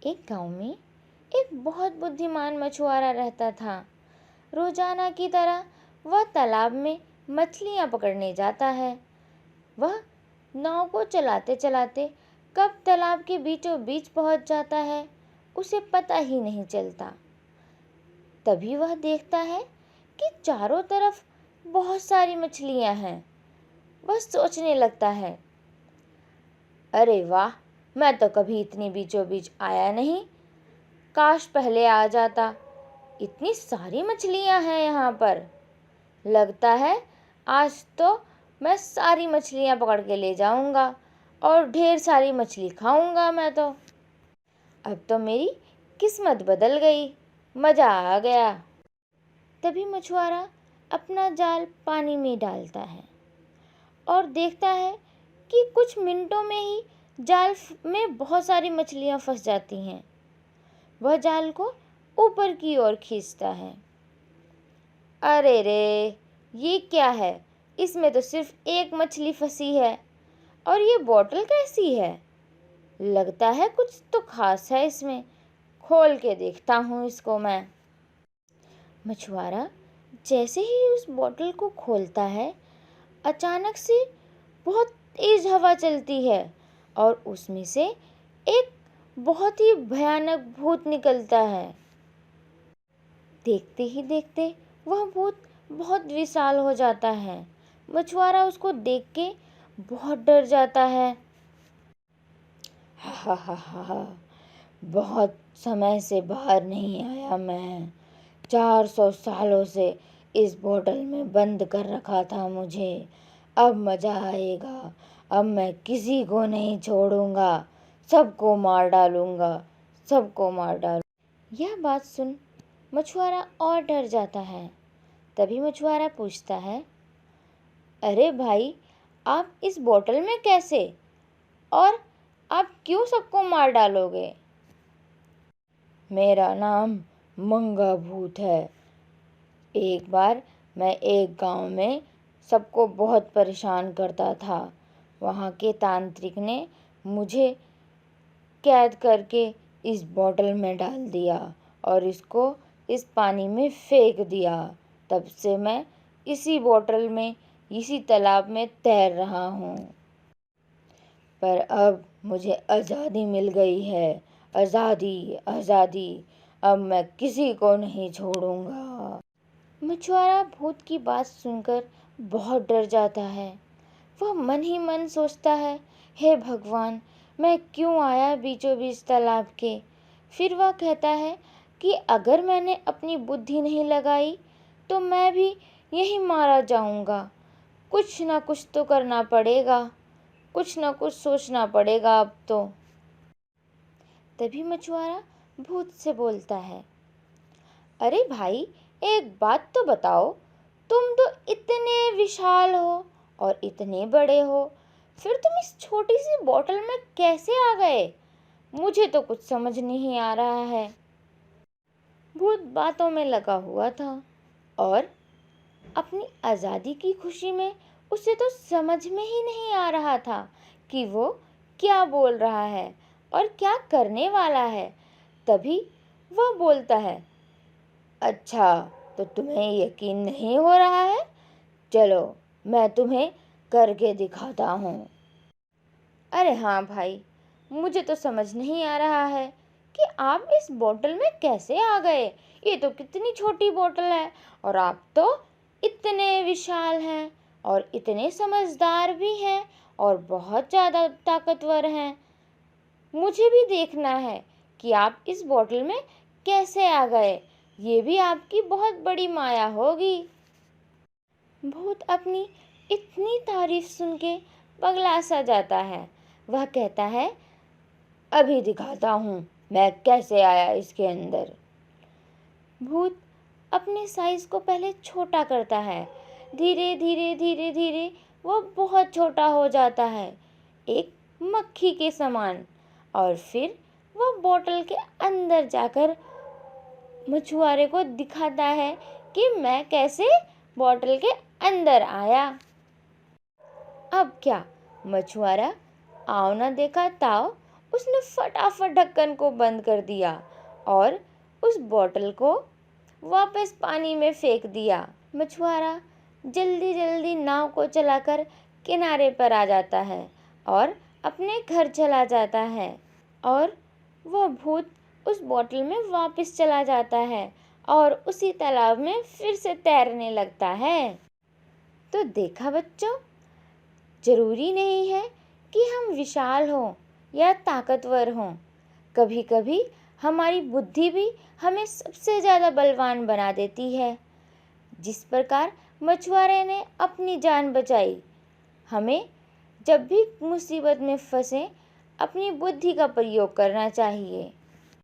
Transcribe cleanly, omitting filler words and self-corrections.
एक गांव में एक बहुत बुद्धिमान मछुआरा रहता था। रोजाना की तरह वह तालाब में मछलियां पकड़ने जाता है। वह नाव को चलाते चलाते कब तालाब के बीचों बीच पहुंच जाता है, उसे पता ही नहीं चलता। तभी वह देखता है कि चारों तरफ बहुत सारी मछलियां हैं। वह सोचने लगता है, अरे वाह, मैं तो कभी इतनी बीचों बीच आया नहीं। काश पहले आ जाता। इतनी सारी मछलियां हैं यहाँ पर। लगता है आज तो मैं सारी मछलियां पकड़ के ले जाऊंगा और ढेर सारी मछली खाऊंगा मैं तो। अब तो मेरी किस्मत बदल गई, मज़ा आ गया। तभी मछुआरा अपना जाल पानी में डालता है और देखता है कि कुछ मिनटों में ही जाल में बहुत सारी मछलियां फंस जाती हैं। वह जाल को ऊपर की ओर खींचता है। अरे रे, ये क्या है? इसमें तो सिर्फ एक मछली फंसी है। और ये बोतल कैसी है? लगता है कुछ तो खास है इसमें। खोल के देखता हूँ इसको मैं। मछुआरा जैसे ही उस बोतल को खोलता है, अचानक से बहुत तेज हवा चलती है और उसमें से एक बहुत ही भयानक भूत निकलता है। देखते ही देखते वह भूत बहुत विशाल हो जाता है। मछुआरा उसको देख के बहुत डर जाता है। हा हा हा हा, बहुत समय से बाहर नहीं आया मैं। 400 सालों से इस बोतल में बंद कर रखा था मुझे। अब मज़ा आएगा। अब मैं किसी को नहीं छोड़ूंगा। सबको मार डालूंगा, सबको मार डालूंगा। यह बात सुन मछुआरा और डर जाता है। तभी मछुआरा पूछता है, अरे भाई, आप इस बोतल में कैसे? और आप क्यों सबको मार डालोगे? मेरा नाम मंगा भूत है। एक बार मैं एक गांव में सबको बहुत परेशान करता था। वहाँ के तांत्रिक ने मुझे कैद करके इस बोतल में डाल दिया और इसको इस पानी में फेंक दिया। तब से मैं इसी बोतल में, इसी तालाब में तैर रहा हूँ। पर अब मुझे आज़ादी मिल गई है। आज़ादी, आज़ादी। अब मैं किसी को नहीं छोड़ूंगा। मछुआरा भूत की बात सुनकर बहुत डर जाता है। वह मन ही मन सोचता है, हे भगवान, मैं क्यों आया बीचों बीच तालाब के। फिर वह कहता है कि अगर मैंने अपनी बुद्धि नहीं लगाई तो मैं भी यहीं मारा जाऊंगा। कुछ ना कुछ तो करना पड़ेगा, कुछ ना कुछ सोचना पड़ेगा अब तो। तभी मछुआरा भूत से बोलता है, अरे भाई, एक बात तो बताओ, तुम तो इतने विशाल हो और इतने बड़े हो, फिर तुम इस छोटी सी बोतल में कैसे आ गए? मुझे तो कुछ समझ नहीं आ रहा है। भूत बातों में लगा हुआ था और अपनी आज़ादी की खुशी में उसे तो समझ में ही नहीं आ रहा था कि वो क्या बोल रहा है और क्या करने वाला है। तभी वह बोलता है, अच्छा, तो तुम्हें यकीन नहीं हो रहा है? चलो, मैं तुम्हें करके दिखाता हूँ। अरे हाँ भाई, मुझे तो समझ नहीं आ रहा है कि आप इस बोतल में कैसे आ गए। ये तो कितनी छोटी बोतल है और आप तो इतने विशाल हैं और इतने समझदार भी हैं और बहुत ज़्यादा ताकतवर हैं। मुझे भी देखना है कि आप इस बोतल में कैसे आ गए। ये भी आपकी बहुत बड़ी माया होगी। भूत अपनी इतनी तारीफ सुन के पगला सा जाता है। वह कहता है, अभी दिखाता हूँ मैं कैसे आया इसके अंदर। भूत अपने साइज को पहले छोटा करता है। धीरे धीरे धीरे धीरे वो बहुत छोटा हो जाता है, एक मक्खी के समान। और फिर वह बोतल के अंदर जाकर मछुआरे को दिखाता है कि मैं कैसे बोतल के अंदर आया। अब क्या, मछुआरा आओ ना देखा ताओ, उसने फटाफट ढक्कन को बंद कर दिया और उस बोतल को वापस पानी में फेंक दिया। मछुआरा जल्दी जल्दी नाव को चलाकर किनारे पर आ जाता है और अपने घर चला जाता है और वह भूत उस बोतल में वापस चला जाता है और उसी तालाब में फिर से तैरने लगता है। तो देखा बच्चों, जरूरी नहीं है कि हम विशाल हों या ताकतवर हों। कभी कभी हमारी बुद्धि भी हमें सबसे ज़्यादा बलवान बना देती है। जिस प्रकार मछुआरे ने अपनी जान बचाई, हमें जब भी मुसीबत में फंसे अपनी बुद्धि का प्रयोग करना चाहिए।